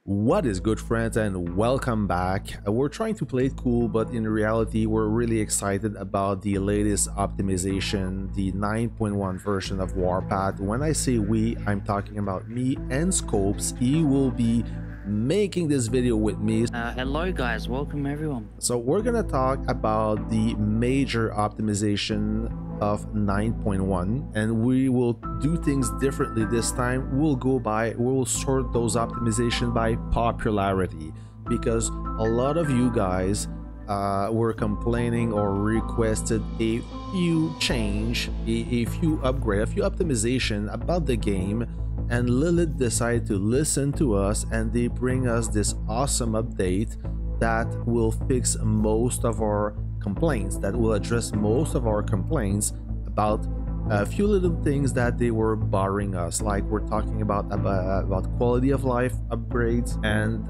What is good, friends, and welcome back. We're trying to play it cool, but in reality we're really excited about the latest optimization, the 9.1 version of Warpath. When I say we, I'm talking about me and Scopes. He will be making this video with me. Hello guys, welcome everyone. So we're gonna talk about the major optimization of 9.1, and we will do things differently this time. We'll sort those optimization by popularity, because a lot of you guys were complaining or requested a few change, a few upgrade, a few optimization about the game. And Lilith decided to listen to us, and they bring us this awesome update that will fix most of our complaints, that will address most of our complaints about a few little things that they were bothering us. Like we're talking about quality of life upgrades and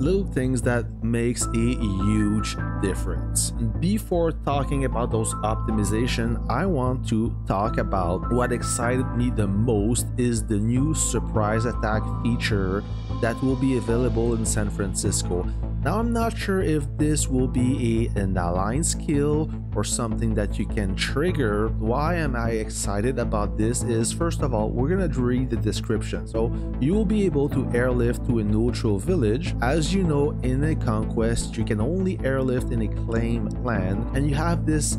little things that makes a huge difference. Before talking about those optimization, I want to talk about what excited me the most is the new surprise attack feature that will be available in San Francisco. Now, I'm not sure if this will be an align skill or something that you can trigger. Why am I excited about this is, first of all, we're gonna read the description. So you will be able to airlift to a neutral village. As you know, in a conquest, you can only airlift in a claimed land, and you have this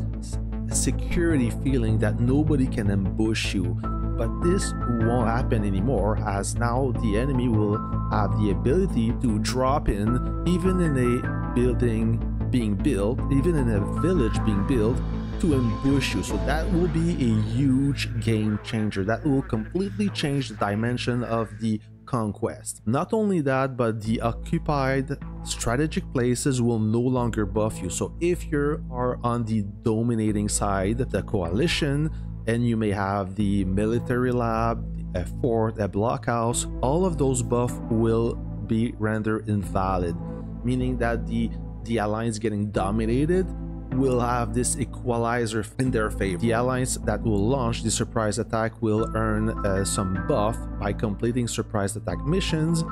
security feeling that nobody can ambush you. But this won't happen anymore, as now the enemy will have the ability to drop in even in a building being built, even in a village being built, to ambush you. So that will be a huge game changer. That will completely change the dimension of the conquest. Not only that, but the occupied strategic places will no longer buff you. So if you are on the dominating side, the coalition, and you may have the military lab, a fort, a blockhouse, all of those buffs will be rendered invalid, meaning that the alliance getting dominated will have this equalizer in their favor. The alliance that will launch the surprise attack will earn some buff by completing surprise attack missions,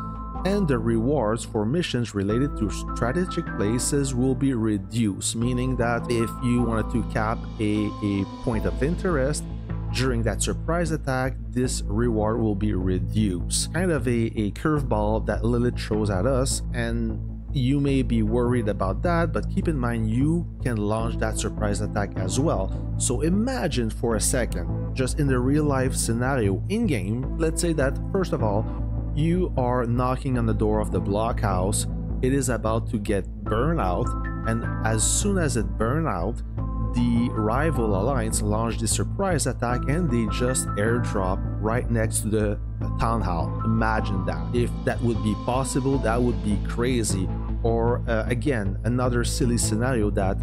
and the rewards for missions related to strategic places will be reduced, meaning that if you wanted to cap a point of interest during that surprise attack, this reward will be reduced. Kind of a curveball that Lilith throws at us, and you may be worried about that, but keep in mind you can launch that surprise attack as well. So imagine for a second, just in the real life scenario in game, let's say that first of all you are knocking on the door of the blockhouse, it is about to get burned out, and as soon as it burns out, the rival alliance launched the surprise attack and they just airdrop right next to the town hall. Imagine that. If that would be possible, that would be crazy. Or again, another silly scenario that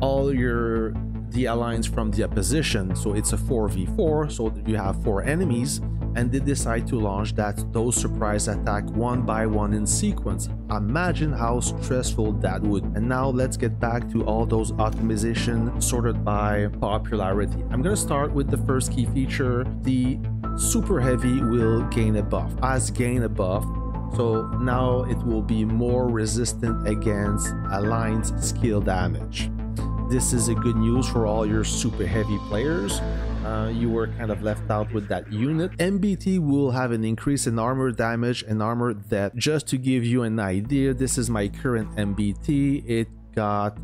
the alliance from the opposition, so it's a 4v4, so you have 4 enemies, and they decide to launch those surprise attack one by one in sequence. Imagine how stressful that would. And now let's get back to all those optimization sorted by popularity. I'm gonna start with the first key feature. The super heavy will gain a buff. So now it will be more resistant against alliance skill damage. This is a good news for all your super heavy players. You were kind of left out with that unit. MBT will have an increase in armor damage and armor depth. Just to give you an idea, this is my current MBT. It got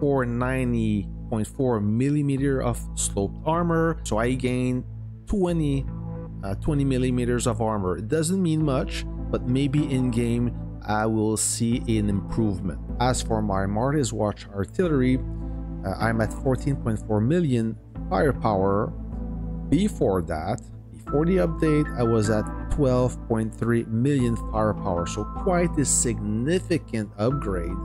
490.4 millimeter of sloped armor, so I gained 20 millimeters of armor. It doesn't mean much, but maybe in game I will see an improvement. As for my Marty's Watch artillery, I'm at 14.4 million firepower. Before the update, I was at 12.3 million firepower, so quite a significant upgrade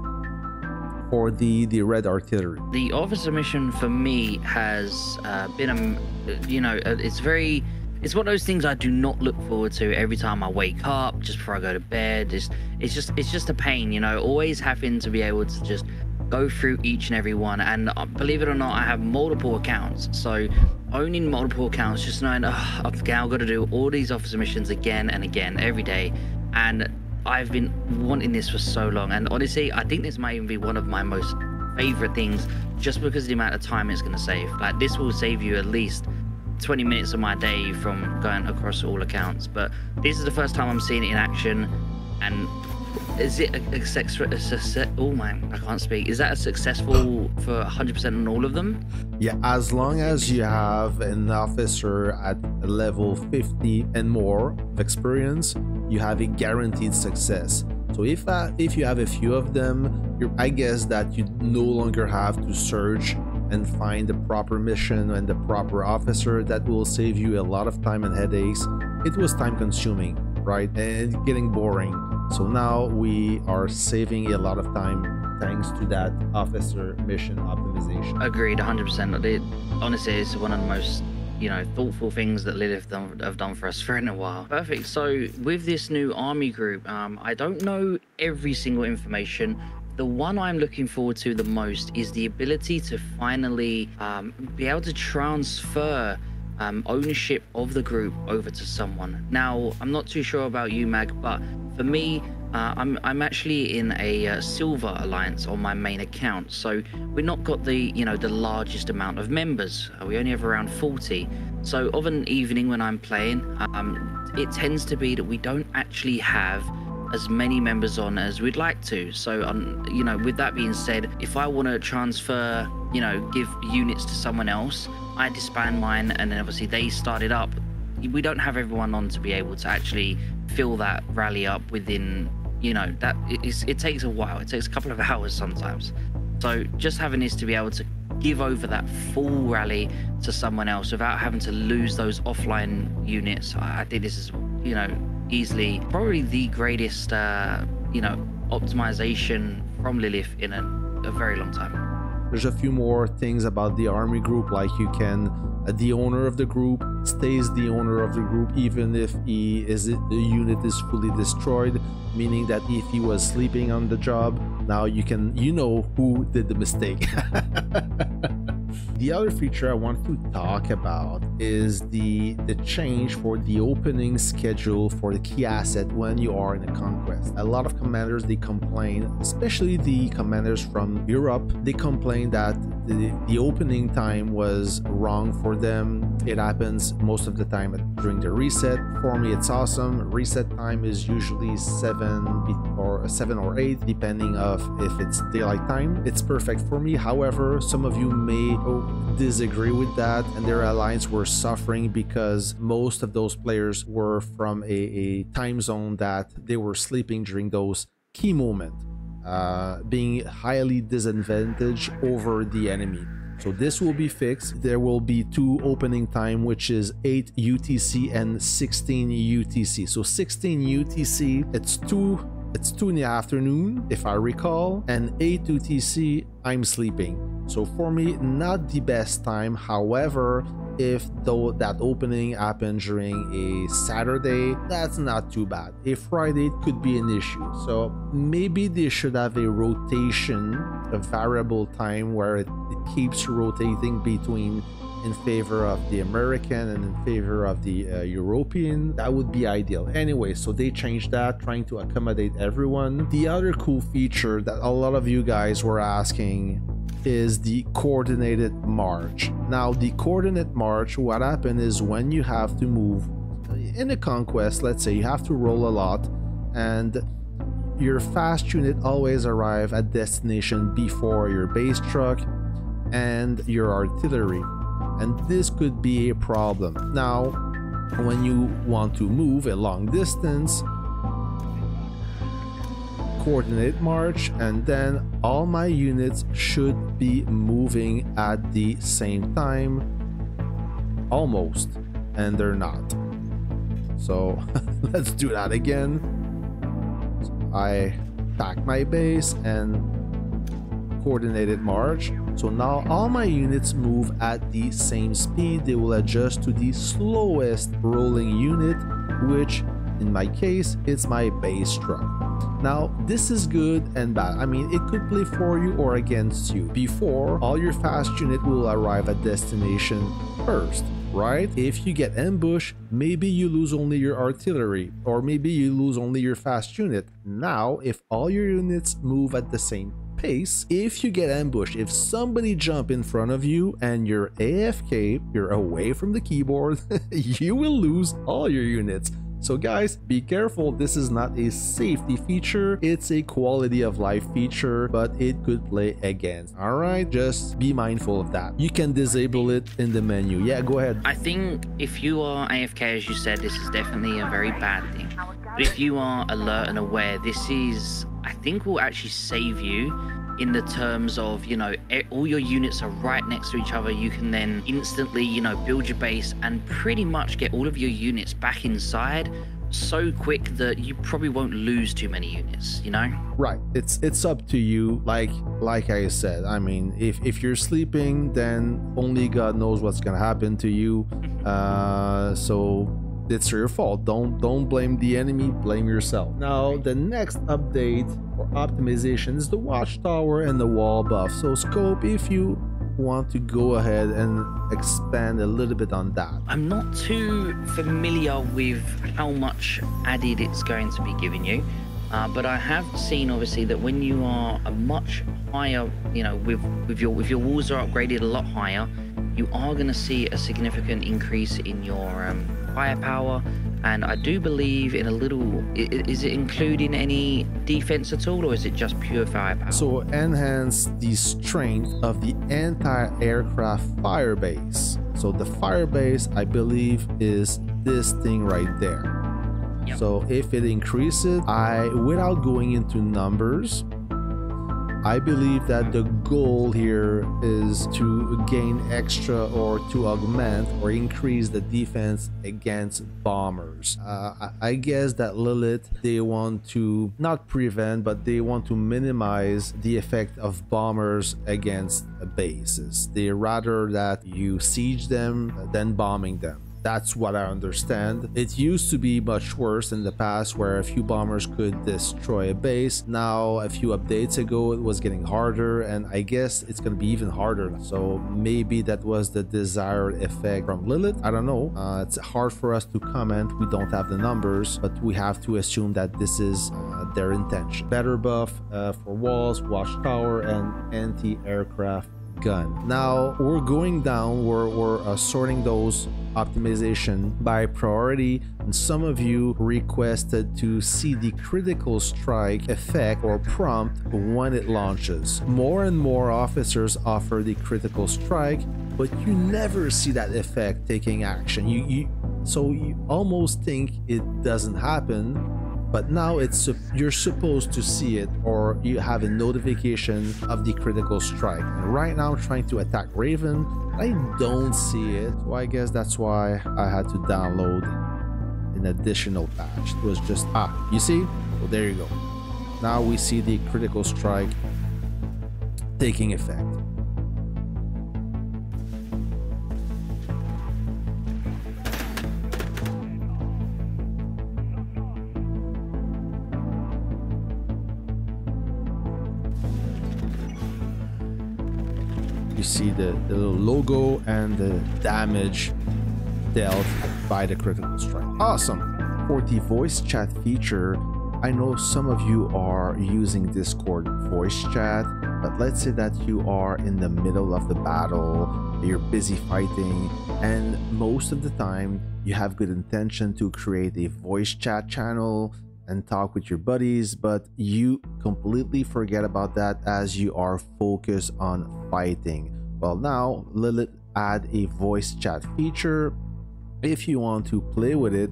for the red artillery. The officer mission for me has been it's one of those things I do not look forward to every time I wake up, just before I go to bed. It's just a pain, you know, always having to be able to just go through each and every one. And believe it or not, I have multiple accounts, so owning multiple accounts, just knowing I've got to do all these officer missions again and again every day, and I've been wanting this for so long, and honestly, I think this might even be one of my most favorite things, just because of the amount of time it's going to save. Like, this will save you at least 20 minutes of my day from going across all accounts. But this is the first time I'm seeing it in action. And is it oh man, I can't speak. Is that a successful for 100% on all of them? Yeah, as long as you have an officer at level 50 and more of experience, you have a guaranteed success. So if you have a few of them, I guess that you no longer have to search and find the proper mission and the proper officer. That will save you a lot of time and headaches. It was time consuming, right? And getting boring. So now we are saving a lot of time thanks to that officer mission optimization. Agreed, 100%. Honestly, it's one of the most, you know, thoughtful things that Lilith have done for us for in a while. Perfect. So with this new army group, I don't know every single information. The one I'm looking forward to the most is the ability to finally be able to transfer ownership of the group over to someone. Now, I'm not too sure about you, Mag, but for me, I'm actually in a silver alliance on my main account, so we've not got the, you know, the largest amount of members. We only have around 40. So of an evening when I'm playing, it tends to be that we don't actually have as many members on as we'd like to. So you know, with that being said, if I want to transfer, you know, give units to someone else, I disband mine, and then obviously they start it up. We don't have everyone on to be able to actually fill that rally up within, you know, that it takes a while. It takes a couple of hours sometimes. So just having this to be able to give over that full rally to someone else without having to lose those offline units, I think this is, you know, easily probably the greatest you know, optimization from Lilith in a very long time. There's a few more things about the army group, like you can the owner of the group stays the owner of the group even if the unit is fully destroyed, meaning that if he was sleeping on the job, now you know who did the mistake. The other feature I want to talk about is the change for the opening schedule for the key asset when you are in a conquest. A lot of commanders, they complain, especially the commanders from Europe, they complain that the opening time was wrong for them. It happens most of the time during the reset. For me, it's awesome. Reset time is usually 7 or 8, depending of if it's daylight time. It's perfect for me. However, some of you may disagree with that, and their alliance were suffering because most of those players were from a time zone that they were sleeping during those key moments, being highly disadvantaged over the enemy. So this will be fixed. There will be 2 opening time, which is 8 UTC and 16 UTC. So 16 UTC, it's 2 in the afternoon, if I recall, and 8 UTC, I'm sleeping. So for me, not the best time. However, if that opening happened during a Saturday, that's not too bad. A Friday could be an issue. So maybe they should have a rotation, a variable time where it keeps rotating between in favor of the American and in favor of the European. That would be ideal. Anyway, so they changed that, trying to accommodate everyone. The other cool feature that a lot of you guys were asking is the coordinated march. Now, the coordinate march, what happened is when you have to move in a conquest, let's say you have to roll a lot, and your fast unit always arrive at destination before your base truck and your artillery. And this could be a problem. Now, when you want to move a long distance, coordinate march, and then all my units should be moving at the same time, almost, and they're not. So let's do that again. So I pack my base and coordinated march. So now all my units move at the same speed. They will adjust to the slowest rolling unit, which in my case, it's my base truck. Now, this is good and bad. I mean, it could play for you or against you. Before, all your fast unit will arrive at destination first. right? If you get ambushed, maybe you lose only your artillery, or maybe you lose only your fast unit. Now, if all your units move at the same pace, if you get ambushed, if somebody jump in front of you and you're AFK, you're away from the keyboard, you will lose all your units. So guys, be careful. This is not a safety feature, it's a quality of life feature, but it could play against. All right, just be mindful of that. You can disable it in the menu. Yeah, go ahead. I think if you are AFK, as you said, this is definitely a very bad thing. But if you are alert and aware, this is, I think, will actually save you in the terms of, you know, all your units are right next to each other. You can then instantly, you know, build your base and pretty much get all of your units back inside so quick that you probably won't lose too many units, you know? Right, it's up to you. Like I said, I mean, if you're sleeping, then only God knows what's gonna happen to you. So it's your fault. Don't blame the enemy, blame yourself. Now the next update or optimization is the Watchtower and the wall buff. So Scope, if you want to go ahead and expand a little bit on that. I'm not too familiar with how much added it's going to be giving you, but I have seen obviously that when you are a much higher, you know, with your walls are upgraded a lot higher, you are going to see a significant increase in your firepower. And I do believe in a little, is it including any defense at all, or is it just pure firepower? So enhance the strength of the anti-aircraft fire base. So the fire base, I believe, is this thing right there. Yep. So if it increases, without going into numbers, I believe that the goal here is to gain extra or to augment or increase the defense against bombers. I guess that Lilith, they want to not prevent, but they want to minimize the effect of bombers against bases. They rather that you siege them than bombing them. That's what I understand. It used to be much worse in the past, where a few bombers could destroy a base. Now, a few updates ago, it was getting harder, and I guess it's going to be even harder. So maybe that was the desired effect from Lilith. I don't know. It's hard for us to comment. We don't have the numbers, but we have to assume that this is their intention. Better buff for walls, Watchtower, and anti-aircraft gun. Now we're going down, we're sorting those optimization by priority, and some of you requested to see the critical strike effect or prompt when it launches. More and more officers offer the critical strike, but you never see that effect taking action. So you almost think it doesn't happen, but now you're supposed to see it, or you have a notification of the critical strike. And right now I'm trying to attack Raven, I don't see it, so I guess that's why I had to download an additional patch. It was just, you see? Well, there you go. Now we see the critical strike taking effect. You see the little logo and the damage dealt by the critical strike. Awesome. For the voice chat feature, I know some of you are using Discord voice chat, but let's say that you are in the middle of the battle, you're busy fighting, and most of the time you have good intention to create a voice chat channel and talk with your buddies, but you completely forget about that as you are focused on fighting. Well, now Lilith add a voice chat feature. If you want to play with it,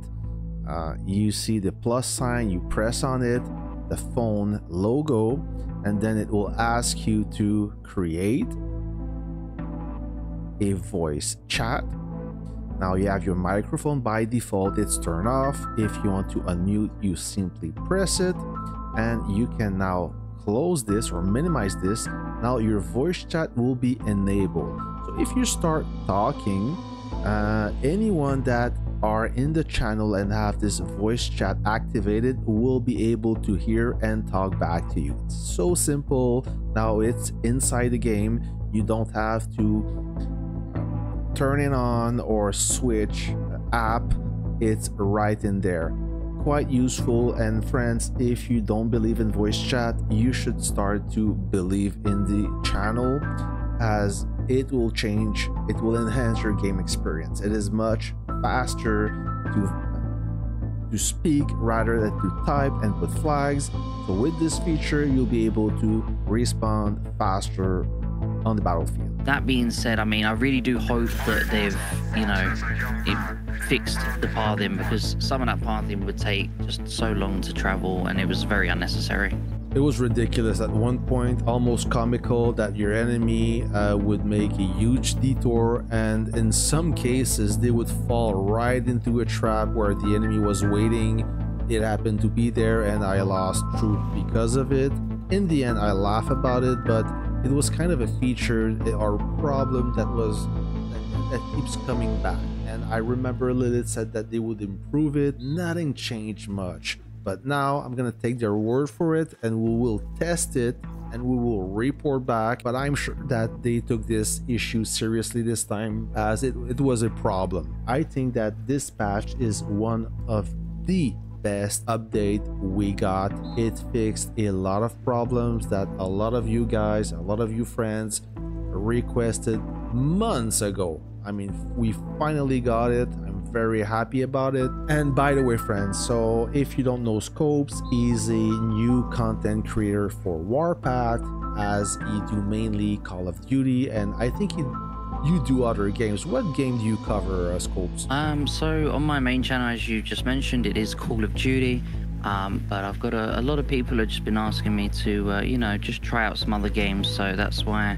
you see the plus sign, you press on it, the phone logo, and then it will ask you to create a voice chat. Now you have your microphone. By default, it's turned off. If you want to unmute, you simply press it, and you can now close this or minimize this. Now your voice chat will be enabled. So if you start talking, anyone that are in the channel and have this voice chat activated will be able to hear and talk back to you. It's so simple. Now it's inside the game. You don't have to turn it on or switch app, it's right in there. Quite useful. And friends, if you don't believe in voice chat, you should start to believe in the channel, as it will change, it will enhance your game experience. It is much faster to speak rather than to type and put flags. So with this feature, you'll be able to respond faster on the battlefield. That being said, I mean, I really do hope that they've, you know, fixed the pathing, because some of that pathing would take just so long to travel and it was very unnecessary. It was ridiculous at one point, almost comical, that your enemy would make a huge detour, and in some cases they would fall right into a trap where the enemy was waiting. It happened to be there and I lost troop because of it. In the end, I laugh about it, but it was kind of a feature or problem that keeps coming back. And I remember Lilith said that they would improve it. Nothing changed much. But now I'm gonna take their word for it and we will test it and we will report back. But I'm sure that they took this issue seriously this time, as it was a problem. I think that this patch is one of the best update we got. It fixed a lot of problems that a lot of you guys, a lot of you friends requested months ago. I mean, we finally got it. I'm very happy about it. And by the way, friends, so if you don't know Scopes, he's a new content creator for Warpath, as he do mainly Call of Duty, and I think you do other games. What game do you cover, Scopes? So on my main channel, as you just mentioned, it is Call of Duty. But I've got a lot of people have just been asking me to, you know, just try out some other games. So that's why,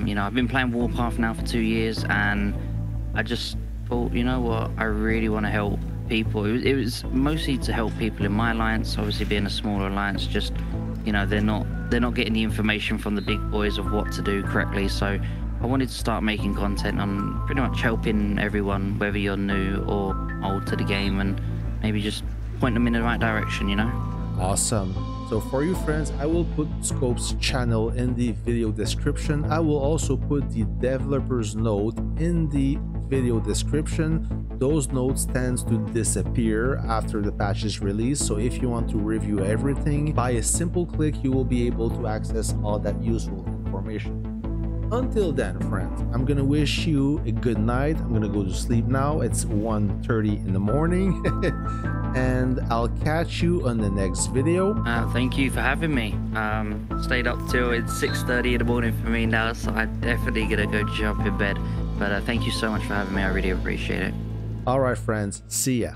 you know, I've been playing Warpath now for 2 years, and I just thought, you know what, I really want to help people. It was mostly to help people in my alliance. Obviously, being a smaller alliance, just, you know, they're not getting the information from the big boys of what to do correctly. So I wanted to start making content on pretty much helping everyone, whether you're new or old to the game, and maybe just point them in the right direction, you know? Awesome. So for you friends, I will put Scope's channel in the video description. I will also put the developer's note in the video description. Those notes tend to disappear after the patch is released, so if you want to review everything, by a simple click you will be able to access all that useful information. Until then, friends, I'm gonna wish you a good night. I'm gonna go to sleep now. It's 1:30 in the morning. And I'll catch you on the next video. Thank you for having me. Stayed up till it's 6:30 in the morning for me now, so I'm definitely gonna go jump in bed. But thank you so much for having me. I really appreciate it. All right, friends. See ya.